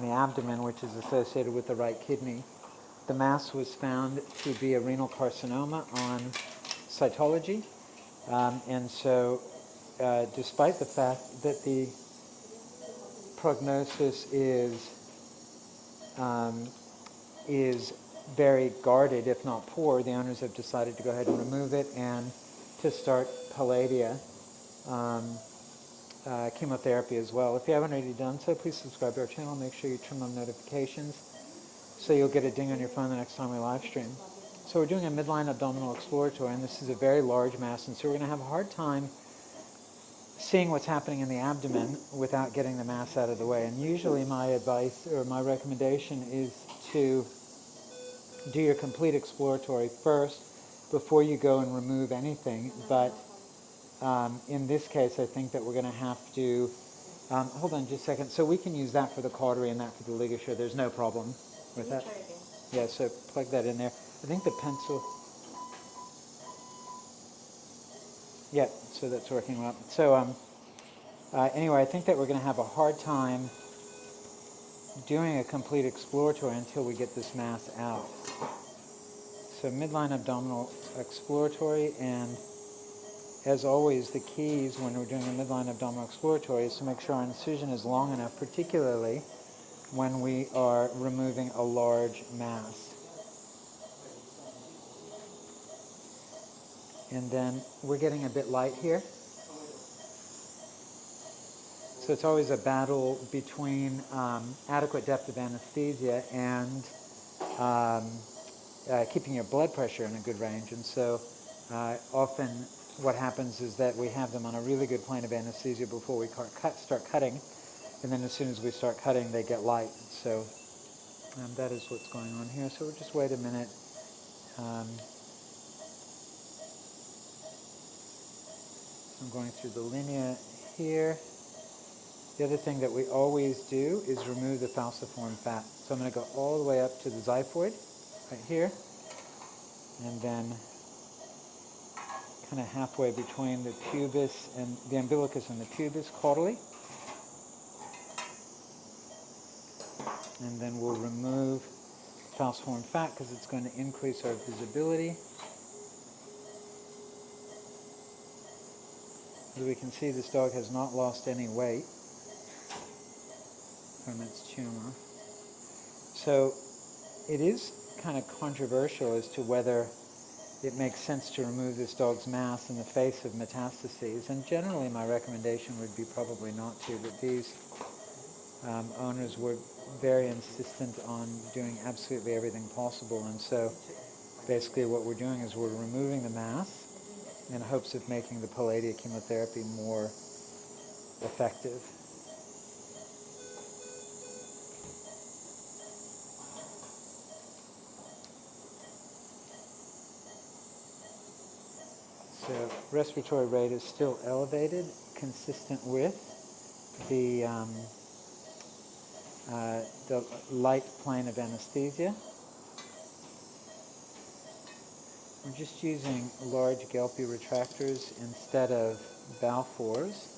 in the abdomen, which is associated with the right kidney. The mass was found to be a renal carcinoma on cytology, and so despite the fact that the prognosis is very guarded, if not poor, the owners have decided to go ahead and remove it and to start Palladia chemotherapy as well. If you haven't already done so, please subscribe to our channel. Make sure you turn on notifications so you'll get a ding on your phone the next time we live stream. So we're doing a midline abdominal exploratory, and this is a very large mass, and so we're going to have a hard time seeing what's happening in the abdomen without getting the mass out of the way. And usually my advice or my recommendation is to do your complete exploratory first before you go and remove anything. But in this case, I think that we're going to have to, hold on just a second. So we can use that for the cautery and that for the ligature. There's no problem with that. Yeah, so plug that in there. I think the pencil, yeah, so that's working well. So anyway, I think that we're going to have a hard time doing a complete exploratory until we get this mass out. So midline abdominal exploratory, and as always, the keys when we're doing a midline abdominal exploratory is to make sure our incision is long enough, particularly when we are removing a large mass. And then we're getting a bit light here. So it's always a battle between adequate depth of anesthesia and keeping your blood pressure in a good range. And so often what happens is that we have them on a really good plane of anesthesia before we start cutting. And then as soon as we start cutting, they get light. So that is what's going on here. So we'll just wait a minute. I'm going through the linea here. The other thing that we always do is remove the falciform fat. So I'm going to go all the way up to the xiphoid, right here, and then kind of halfway between the pubis and the umbilicus and the pubis caudally. And then we'll remove falciform fat because it's going to increase our visibility. As we can see, this dog has not lost any weight from its tumor. So it is kind of controversial as to whether it makes sense to remove this dog's mass in the face of metastases, and generally my recommendation would be probably not to, but these owners were very insistent on doing absolutely everything possible, and so basically what we're doing is we're removing the mass in hopes of making the Palladia chemotherapy more effective. So respiratory rate is still elevated, consistent with the light plane of anesthesia. We're just using large Gelpi retractors instead of Balfours.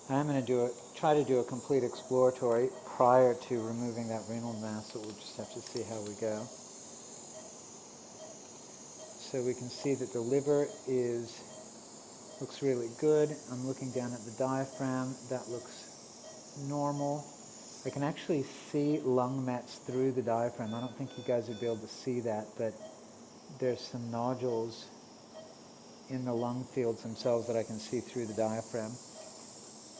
I'm going to try to do a complete exploratory prior to removing that renal mass, so we'll just have to see how we go. So we can see that the liver looks really good. I'm looking down at the diaphragm. That looks normal. I can actually see lung mets through the diaphragm. I don't think you guys would be able to see that, but there's some nodules in the lung fields themselves that I can see through the diaphragm.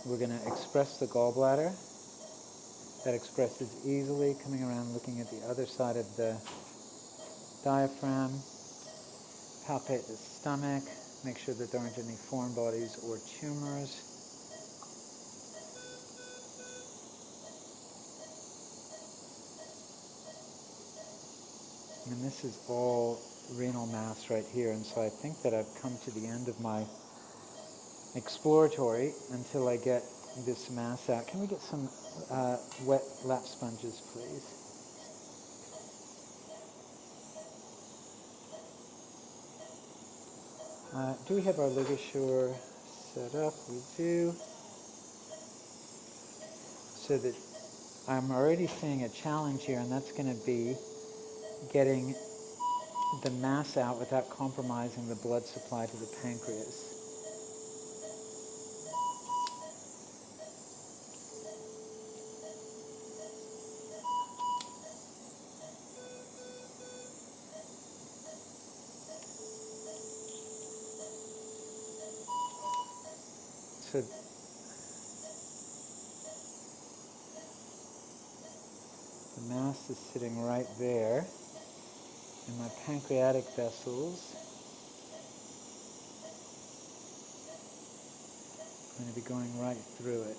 We're going to express the gallbladder. That expresses easily, coming around looking at the other side of the diaphragm. Palpate the stomach, make sure that there aren't any foreign bodies or tumors. And this is all renal mass right here, and so I think that I've come to the end of my exploratory until I get this mass out. Can we get some wet lap sponges, please? Do we have our ligature set up? We do. so that I'm already seeing a challenge here, and that's going to be getting the mass out without compromising the blood supply to the pancreas. So the mass is sitting right there, and my pancreatic vessels are going to be going right through it.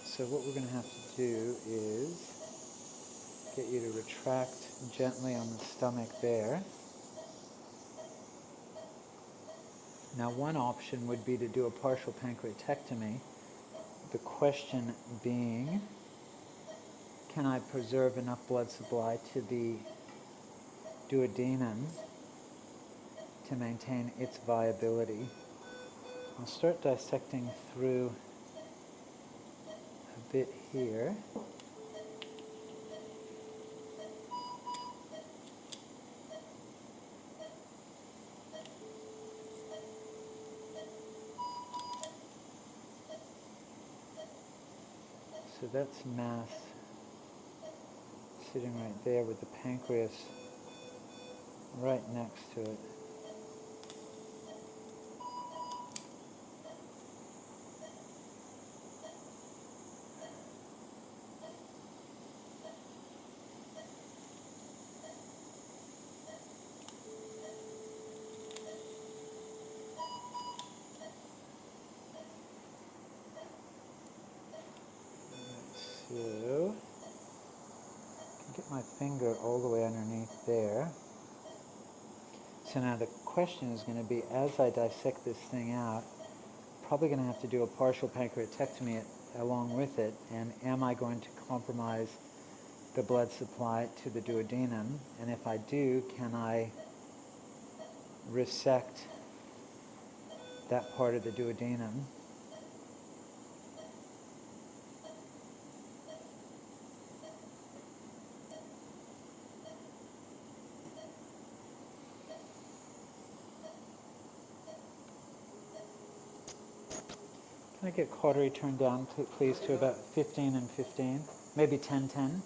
So what we're going to have to do is get you to retract gently on the stomach there. Now, one option would be to do a partial pancreatectomy. The question being, can I preserve enough blood supply to the duodenum to maintain its viability? I'll start dissecting through a bit here. So that's mass sitting right there with the pancreas right next to it. So, I can get my finger all the way underneath there. So now the question is going to be, as I dissect this thing out, probably going to have to do a partial pancreatectomy along with it, and am I going to compromise the blood supply to the duodenum? And if I do, can I resect that part of the duodenum? Can I get cautery turned down, please, to about 15 and 15? Maybe 10, 10?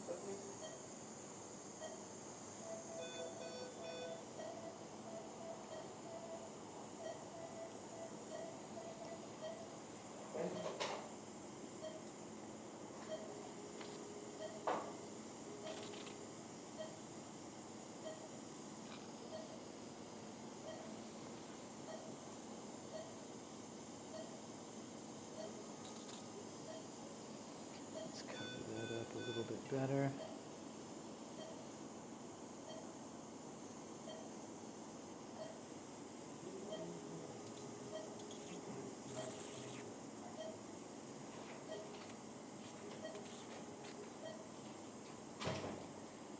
Let's cover that up a little bit better.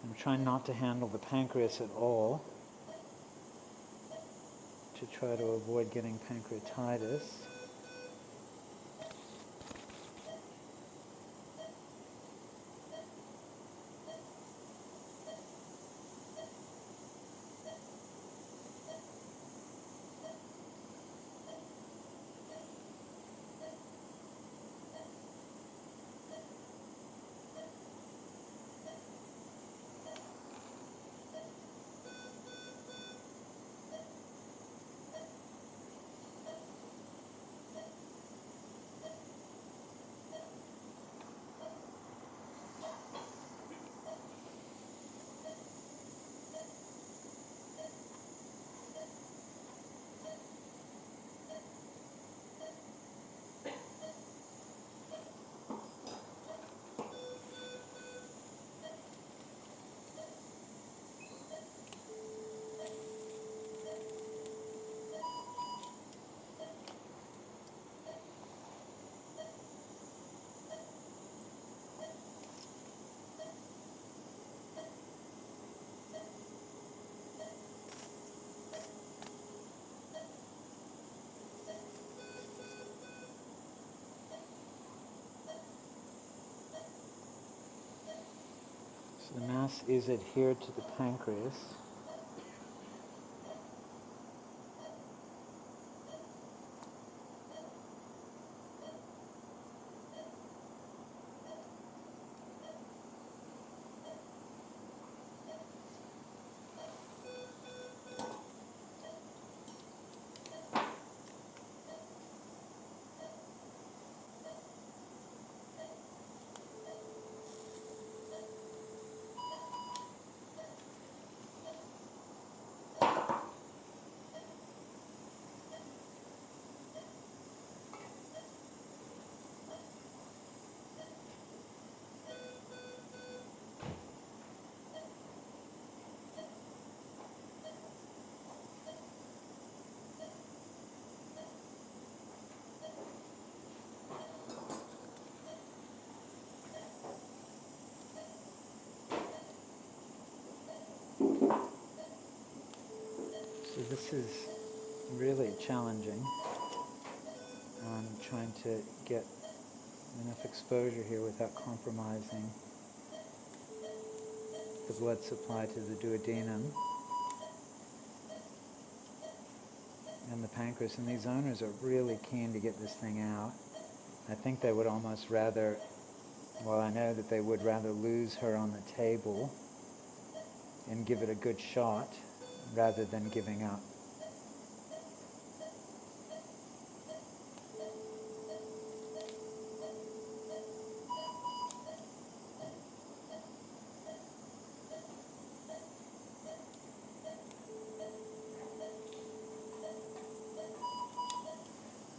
I'm trying not to handle the pancreas at all to try to avoid getting pancreatitis. So the mass is adhered to the pancreas. So this is really challenging. I'm trying to get enough exposure here without compromising the blood supply to the duodenum and the pancreas. And these owners are really keen to get this thing out. I think they would almost rather, well, I know that they would rather lose her on the table and give it a good shot rather than giving up.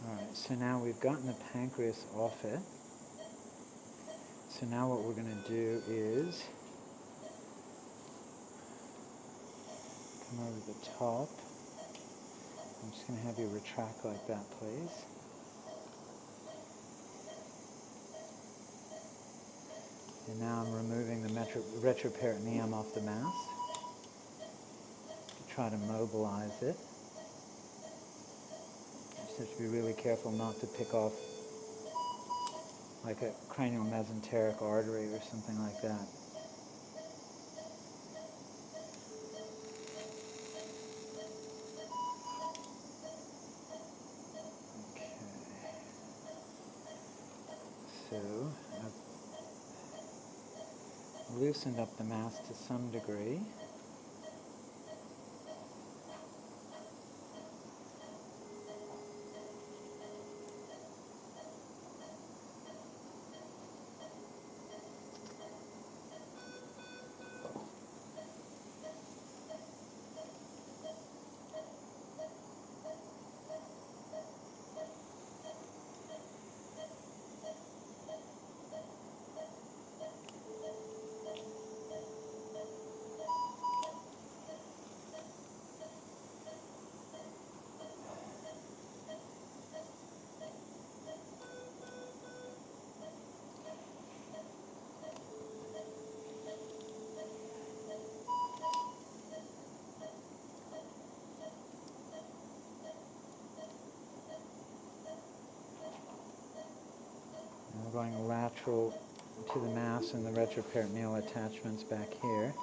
Alright, so now we've gotten the pancreas off it. So now what we're going to do is come over the top. I'm just going to have you retract like that, please. And now I'm removing the retroperitoneum off the mass to try to mobilize it. Just have to be really careful not to pick off like a cranial mesenteric artery or something like that. Okay. So I've loosened up the mass to some degree. We're going lateral to the mass and the retroperitoneal attachments back here.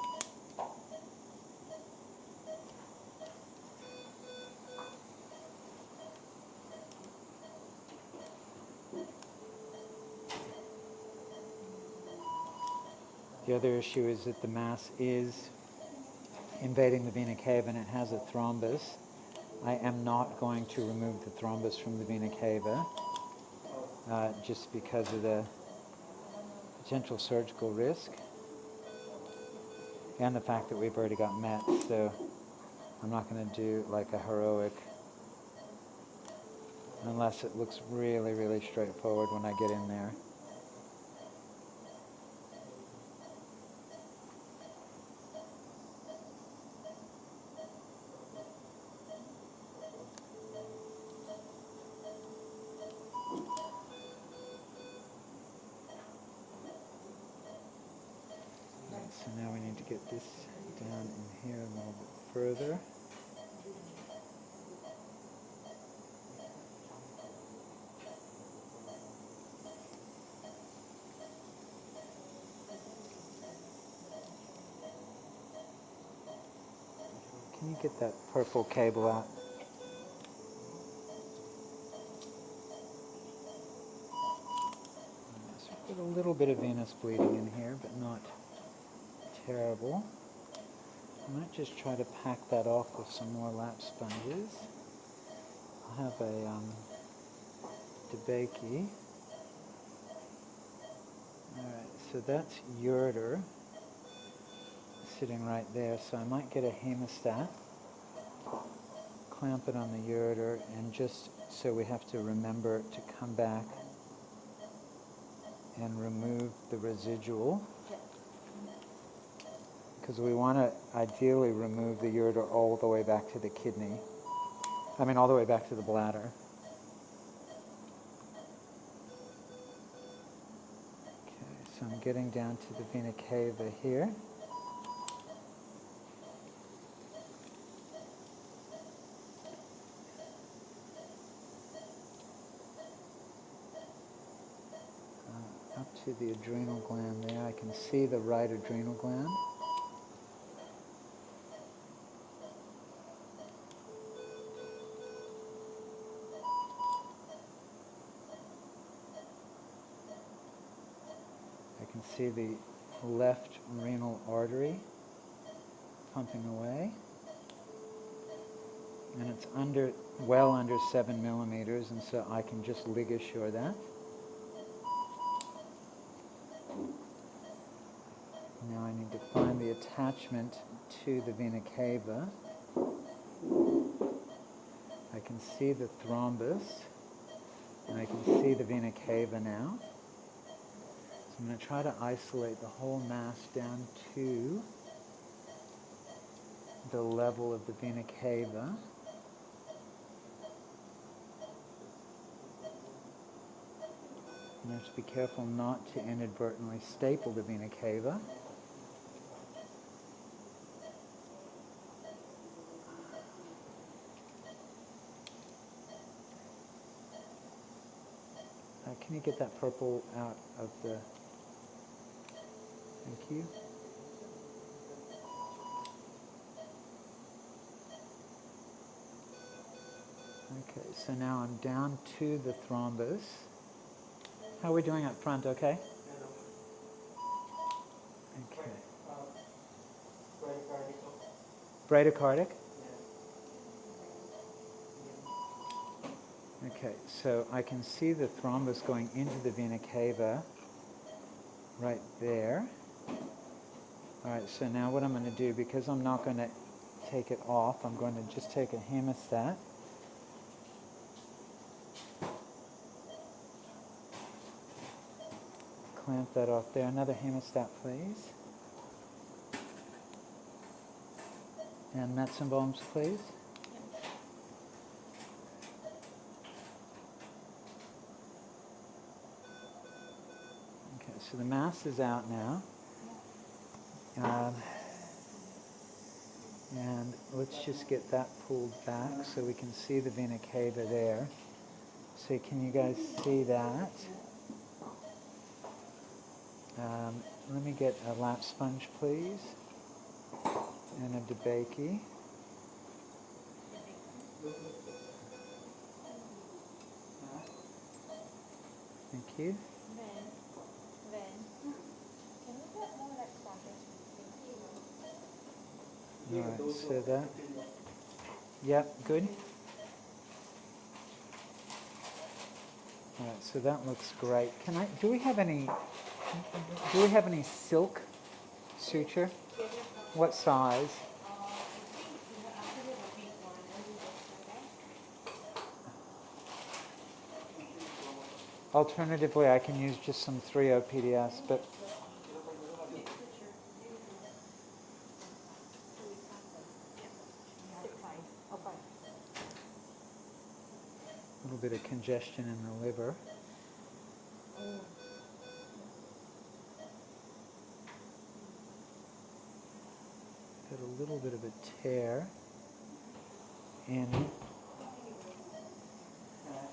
The other issue is that the mass is invading the vena cava and it has a thrombus. I am not going to remove the thrombus from the vena cava just because of the potential surgical risk and the fact that we've already got met. So I'm not going to do like a heroic, unless it looks really, really straightforward when I get in there. So now we need to get this down in here a little bit further. Can you get that purple cable out? So we've got a little bit of venous bleeding in here, but not terrible. I might just try to pack that off with some more lap sponges. I'll have a debakey. Alright, so that's ureter sitting right there, so I might get a hemostat, clamp it on the ureter, and just so we have to remember to come back and remove the residual, because we want to ideally remove the ureter all the way back to the kidney, all the way back to the bladder. Okay, so I'm getting down to the vena cava here. Up to the adrenal gland there. I can see the right adrenal gland. I can see the left renal artery pumping away. And it's well under 7 millimeters, and so I can just ligashore that. Now I need to find the attachment to the vena cava. I can see the thrombus, and I can see the vena cava now. So I'm going to try to isolate the whole mass down to the level of the vena cava. You have to be careful not to inadvertently staple the vena cava. Can you get that purple out of the... Thank you. Okay, so now I'm down to the thrombus. How are we doing up front, okay? Okay. Bradycardic? Okay, so I can see the thrombus going into the vena cava right there. All right, so now what I'm going to do, because I'm not going to take it off, I'm going to just take a hemostat. Clamp that off there. Another hemostat, please. And mets and bombs, please. Okay, so the mass is out now. And let's just get that pulled back so we can see the vena cava there. So can you guys see that? Let me get a lap sponge, please, and a debakey. Thank you. All right, so that, yep, good. All right, so that looks great. Do we have any silk suture? What size? Alternatively, I can use just some 3/0 PDS, but a little bit of congestion in the liver. Got a little bit of a tear in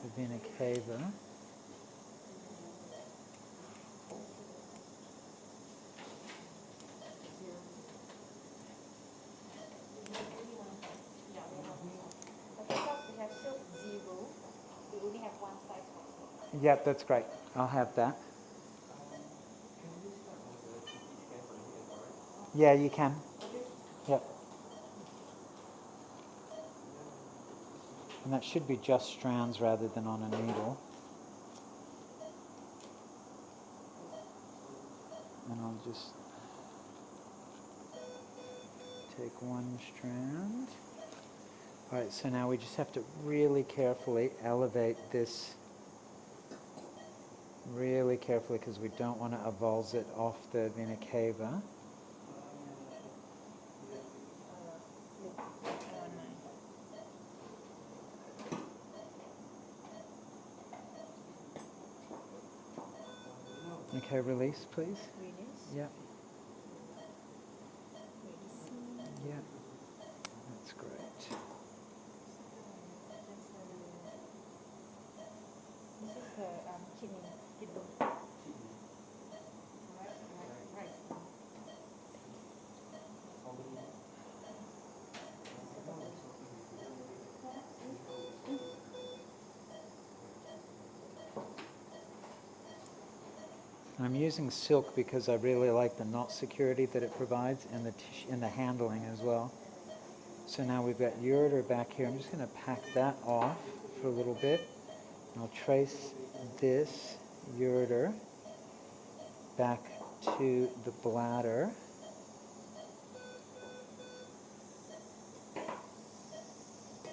the vena cava. Yep, that's great. I'll have that. Yeah, you can. Yep. And that should be just strands rather than on a needle. And I'll just take one strand. All right, so now we just have to really carefully elevate this really carefully because we don't want to avulse it off the vena cava. Okay, release, please. Release. Yeah, Release. yeah, that's great. This is the kidney. Right. I'm using silk because I really like the knot security that it provides and the handling as well. So now we've got ureter back here. I'm just going to pack that off for a little bit. I'll trace this ureter back to the bladder.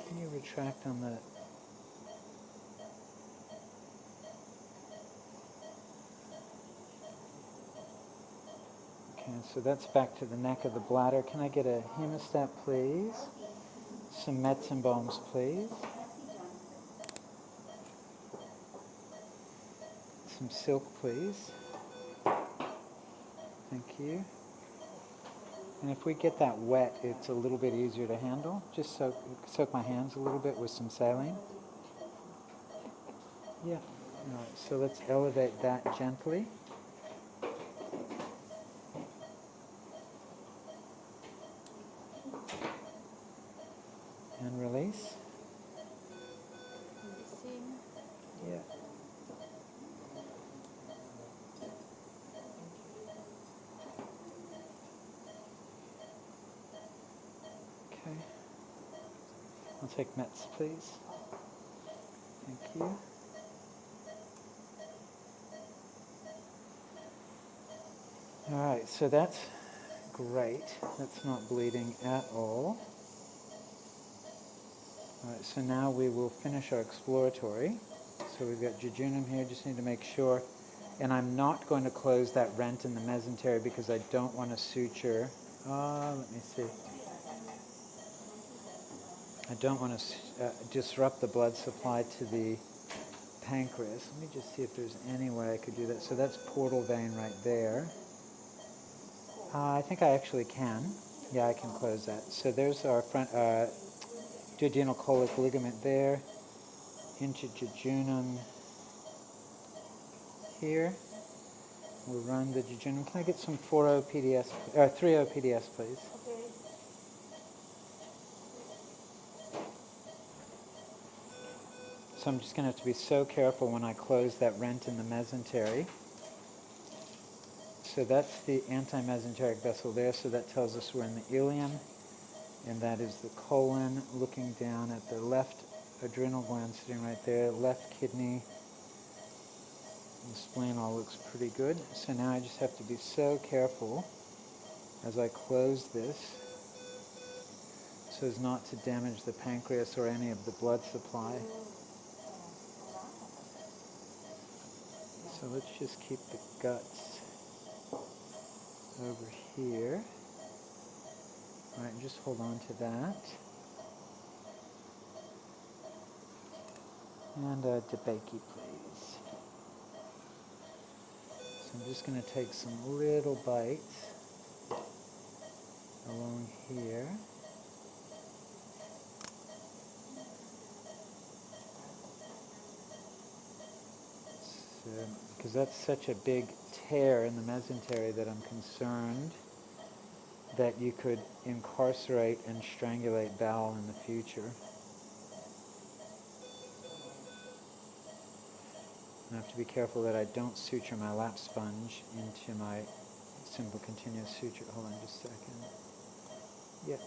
Can you retract on the... Okay, so that's back to the neck of the bladder. Can I get a hemostat, please? Some mets and balms, please. Some silk, please. Thank you. And if we get that wet, it's a little bit easier to handle. Just soak my hands a little bit with some saline. Yeah. All right, so let's elevate that gently. And release. Releasing. Yeah. Okay. I'll take mets, please. Thank you. All right, so that's great. That's not bleeding at all. All right, so now we will finish our exploratory. So we've got jejunum here, just need to make sure. And I'm not going to close that rent in the mesentery because I don't want to suture. Let me see. I don't want to disrupt the blood supply to the pancreas. Let me just see if there's any way I could do that. So that's portal vein right there. I think I actually can. Yeah, I can close that. So there's our front duodenal colic ligament there. Into jejunum here. We'll run the jejunum. Can I get some 4O PDS, 3O PDS, please? Okay. So I'm just going to have to be so careful when I close that rent in the mesentery. So that's the anti-mesenteric vessel there, so that tells us we're in the ileum, and that is the colon looking down at the left adrenal gland sitting right there, left kidney. The spleen all looks pretty good. So now I just have to be so careful as I close this so as not to damage the pancreas or any of the blood supply. So let's just keep the guts over here. All right, just hold on to that. And DeBakey, please. So I'm just going to take some little bites along here. So, because that's such a big tear in the mesentery that I'm concerned that you could incarcerate and strangulate bowel in the future. I have to be careful that I don't suture my lap sponge into my simple continuous suture. Hold on just a second. Yep.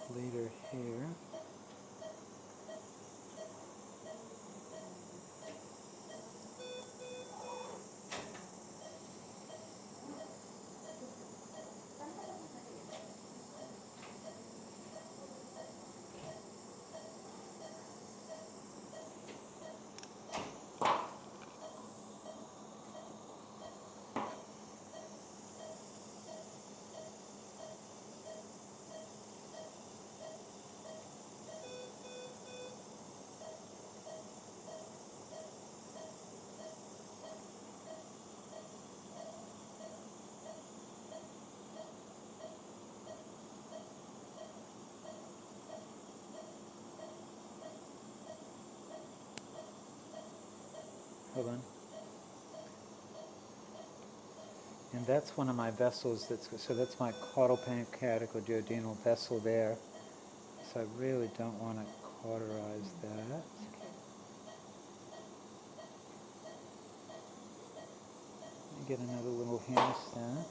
Bleeder here. Hold on. And that's one of my vessels. So that's my caudal pancreatic or duodenal vessel there. So I really don't want to cauterize that. Okay. Let me get another little hamster.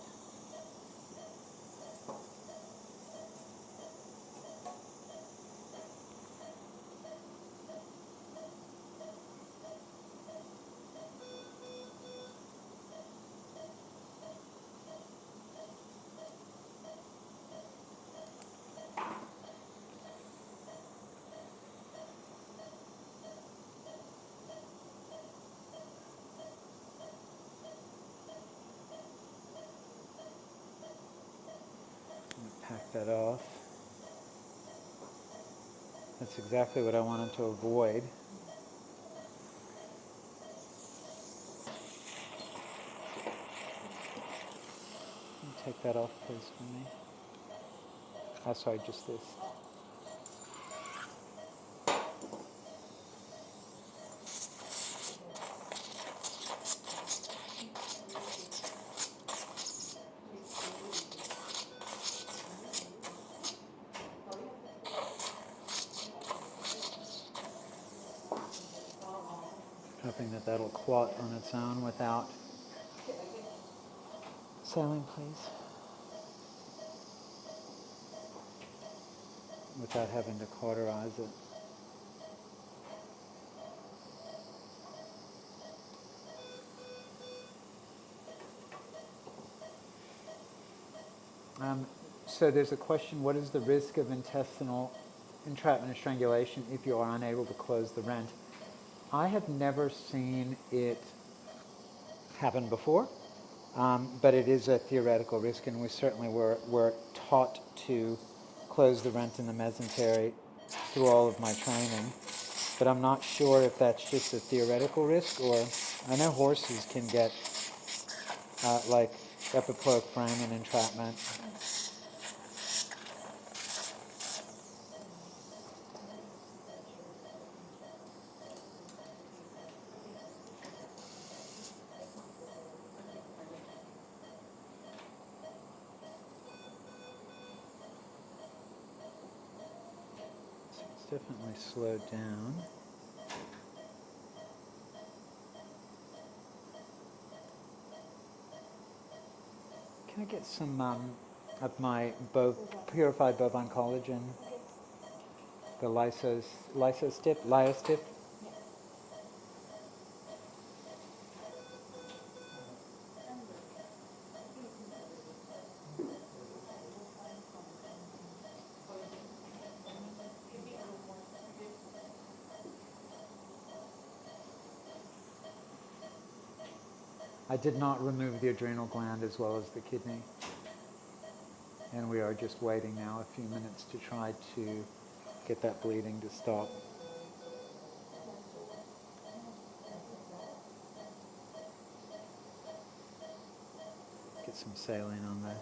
Pack that off. That's exactly what I wanted to avoid. Take that off, please, for me. Oh, sorry, just this. Hoping that that'll clot on its own without saline, please. Without having to cauterize it. So there's a question, what is the risk of intestinal entrapment and strangulation if you are unable to close the rent? I have never seen it happen before, but it is a theoretical risk, and we certainly were taught to close the rent in the mesentery through all of my training. But I'm not sure if that's just a theoretical risk, or I know horses can get like epiploic foramen entrapment. definitely slowed down. Can I get some of my purified bovine collagen? The lysostip? Yeah. I did not remove the adrenal gland as well as the kidney. And we are just waiting now a few minutes to try to get that bleeding to stop. Get some saline on there.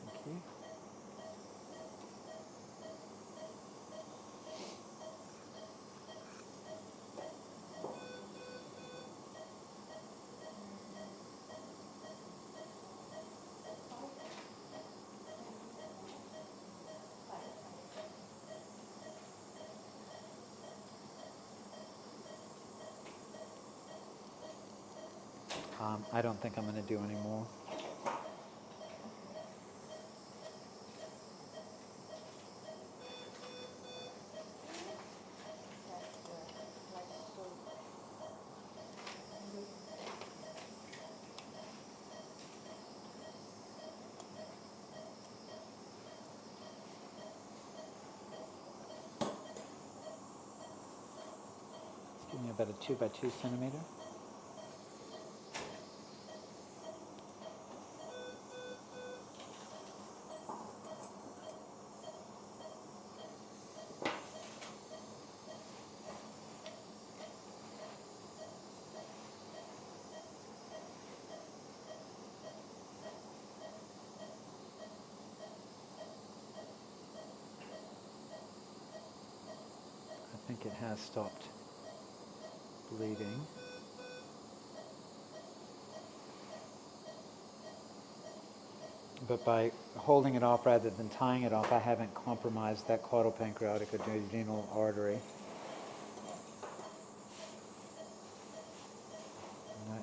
Thank you. I don't think I'm going to do any more. Give me about a 2 by 2 centimeter. I think it has stopped bleeding. But by holding it off rather than tying it off, I haven't compromised that caudal pancreatic adrenal artery.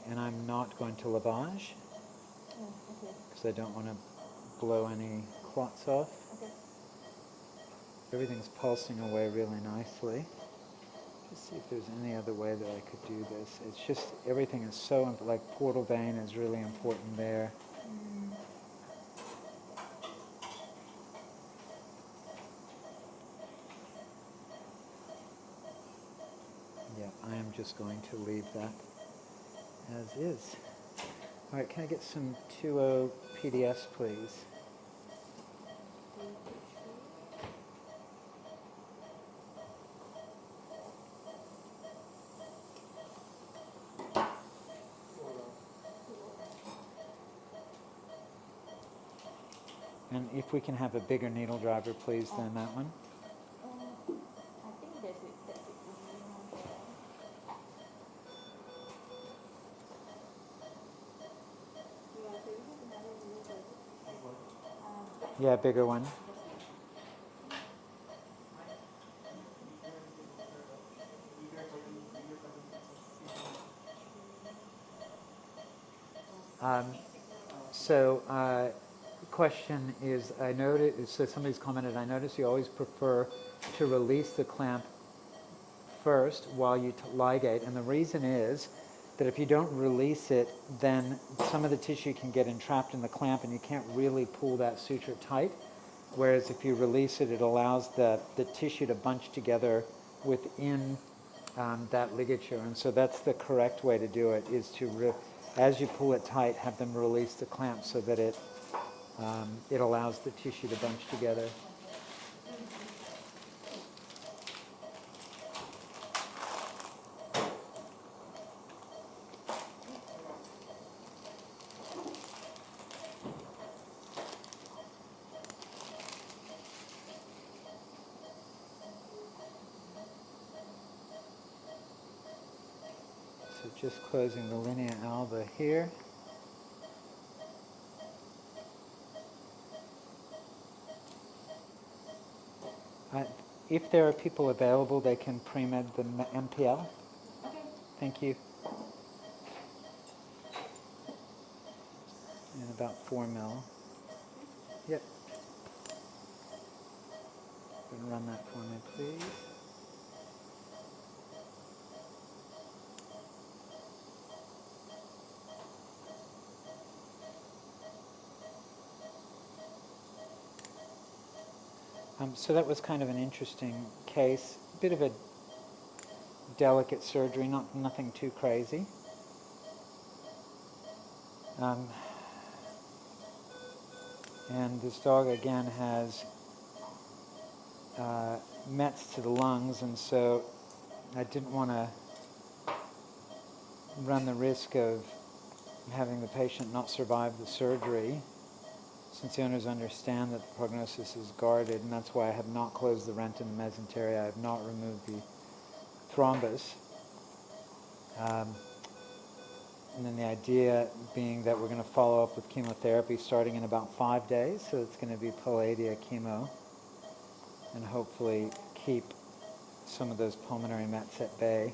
And I'm not going to lavage because I don't want to blow any clots off. Okay. Everything's pulsing away really nicely. Just see if there's any other way that I could do this. It's just everything is so, like portal vein is really important there. Yeah, I am just going to leave that as is. All right, can I get some 2O PDS, please? And if we can have a bigger needle driver, please, than that one. I think that's it. That's it. Yeah, bigger one. Question is, I noticed, so somebody's commented, I notice you always prefer to release the clamp first while you ligate, and the reason is that if you don't release it, then some of the tissue can get entrapped in the clamp and you can't really pull that suture tight, whereas if you release it, it allows the tissue to bunch together within that ligature, and so that's the correct way to do it, is to, as you pull it tight, have them release the clamp so that it allows the tissue to bunch together. So just closing the linea alba here. Uh, if there are people available, they can pre-med the MPL. Okay. Thank you. And about 4 mil. Yep. Go and run that for me, please. So that was kind of an interesting case. Bit of a delicate surgery, nothing too crazy. And this dog again has mets to the lungs, and so I didn't want to run the risk of having the patient not survive the surgery, since the owners understand that the prognosis is guarded, and that's why I have not closed the rent in the mesentery. I have not removed the thrombus. And then the idea being that we're going to follow up with chemotherapy starting in about 5 days, so it's going to be Palladia chemo, and hopefully keep some of those pulmonary mets at bay.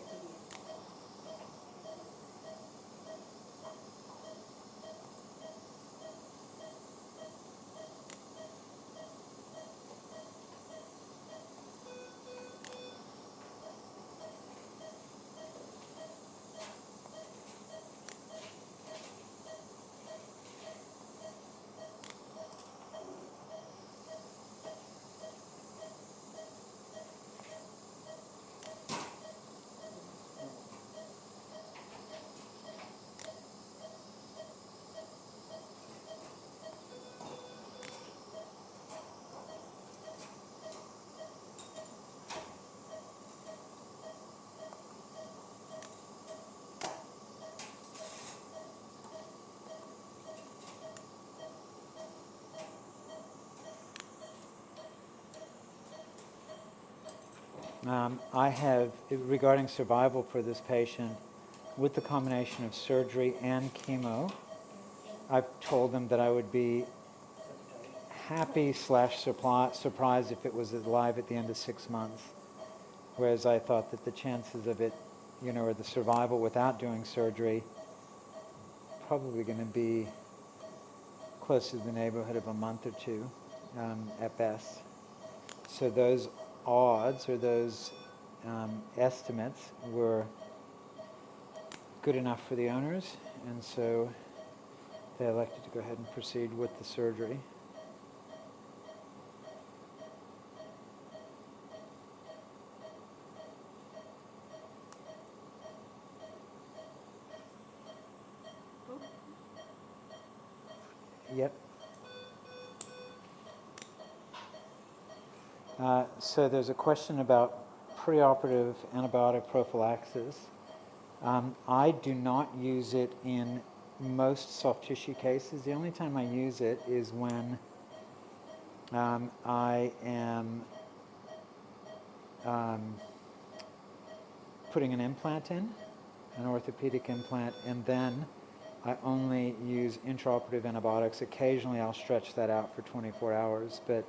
I have, regarding survival for this patient, with the combination of surgery and chemo, I've told them that I would be happy / surprised if it was alive at the end of 6 months. Whereas I thought that the chances of it, or the survival without doing surgery, probably going to be close to the neighborhood of a month or two at best. So those odds, or those estimates, were good enough for the owners, and so they elected to go ahead and proceed with the surgery. Yep. So there's a question about preoperative antibiotic prophylaxis. I do not use it in most soft tissue cases. The only time I use it is when I am putting an implant in, an orthopedic implant, and then I only use intraoperative antibiotics. Occasionally I'll stretch that out for 24 hours, but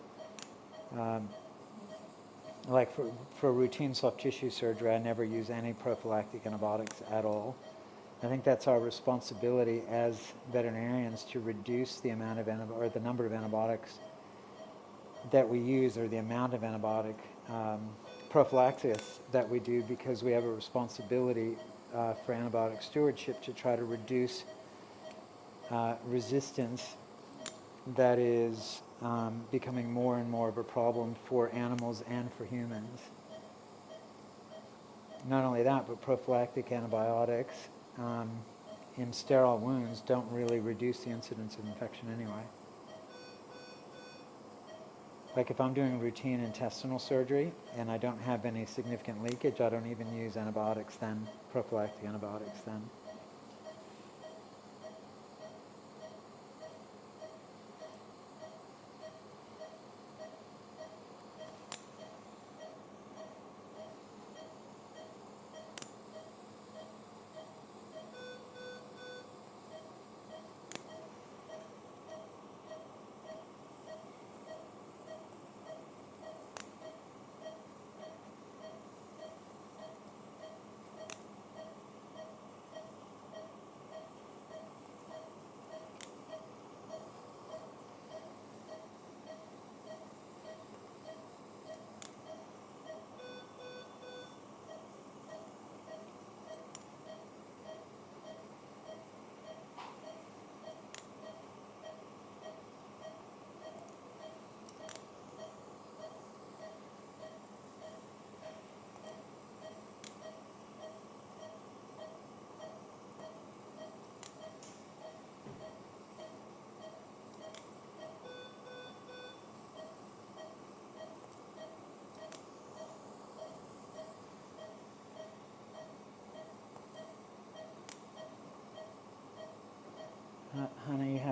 like for routine soft tissue surgery, I never use any prophylactic antibiotics at all. I think that's our responsibility as veterinarians, to reduce the amount of or the number of antibiotics that we use, or the amount of antibiotic prophylaxis that we do, because we have a responsibility for antibiotic stewardship to try to reduce resistance that is becoming more and more of a problem for animals and for humans. Not only that, but prophylactic antibiotics in sterile wounds don't really reduce the incidence of infection anyway. Like if I'm doing routine intestinal surgery and I don't have any significant leakage, I don't even use antibiotics then, prophylactic antibiotics then.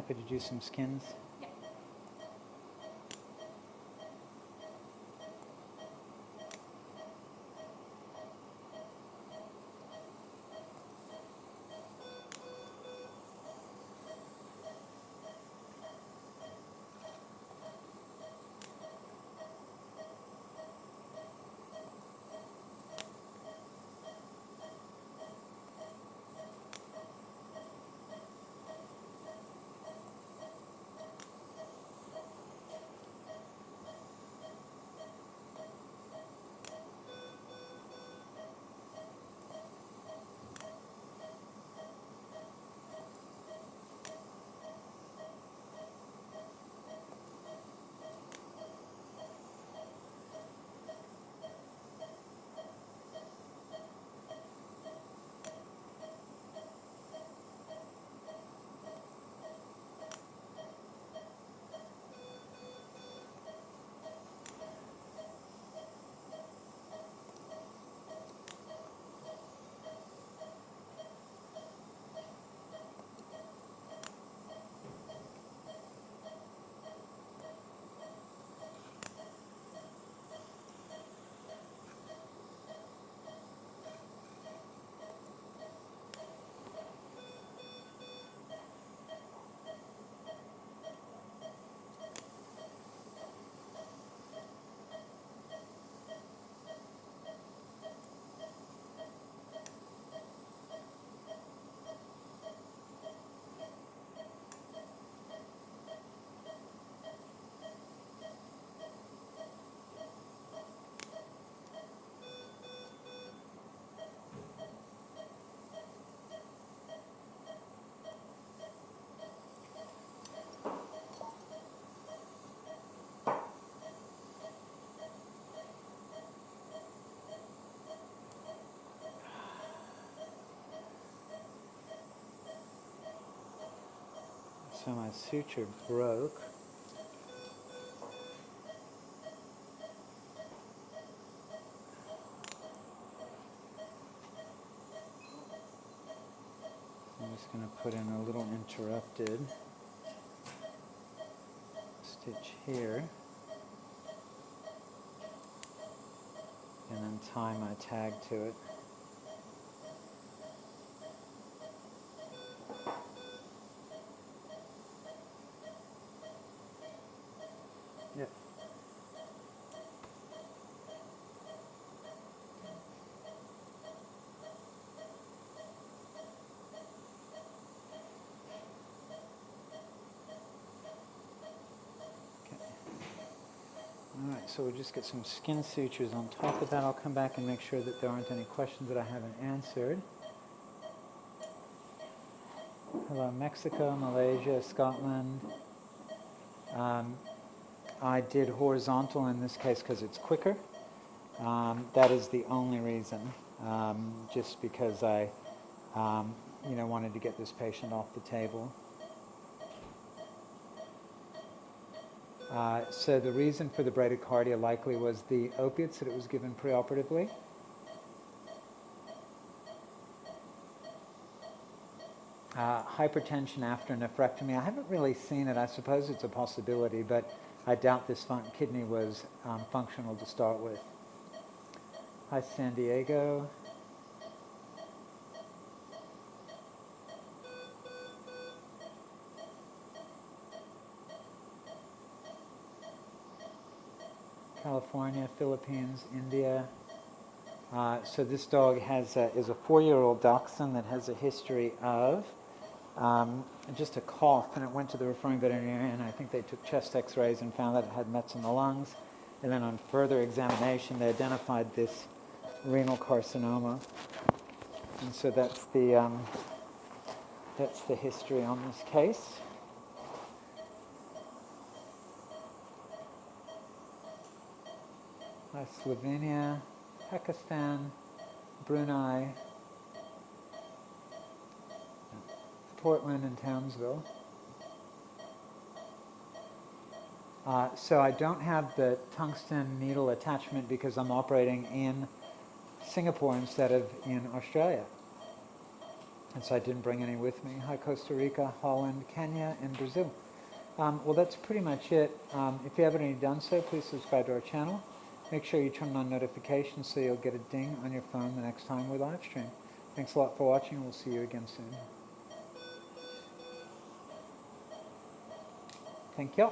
happy to do some skins. Yeah. So my suture broke. I'm just going to put in a little interrupted stitch here, and then tie my tag to it. Yep. Alright, so we'll just get some skin sutures on top of that. I'll come back and make sure that there aren't any questions that I haven't answered. Hello, Mexico, Malaysia, Scotland. I did horizontal in this case because it's quicker. That is the only reason, just because I wanted to get this patient off the table. So the reason for the bradycardia likely was the opiates that it was given preoperatively. Hypertension after nephrectomy, I haven't really seen it. I suppose it's a possibility, but I doubt this kidney was functional to start with. Hi, San Diego. California, Philippines, India. So this dog is a 4-year-old dachshund that has a history of just a cough, and it went to the referring veterinarian, and I think they took chest x-rays and found that it had mets in the lungs. And then on further examination, they identified this renal carcinoma. And so that's the history on this case. Slovenia, Pakistan, Brunei, Portland, and Townsville. So I don't have the tungsten needle attachment because I'm operating in Singapore instead of in Australia. And so I didn't bring any with me. Hi, Costa Rica, Holland, Kenya, and Brazil. Well, that's pretty much it. If you haven't already done so, please subscribe to our channel. Make sure you turn on notifications so you'll get a ding on your phone the next time we live stream. Thanks a lot for watching. We'll see you again soon. Thank you.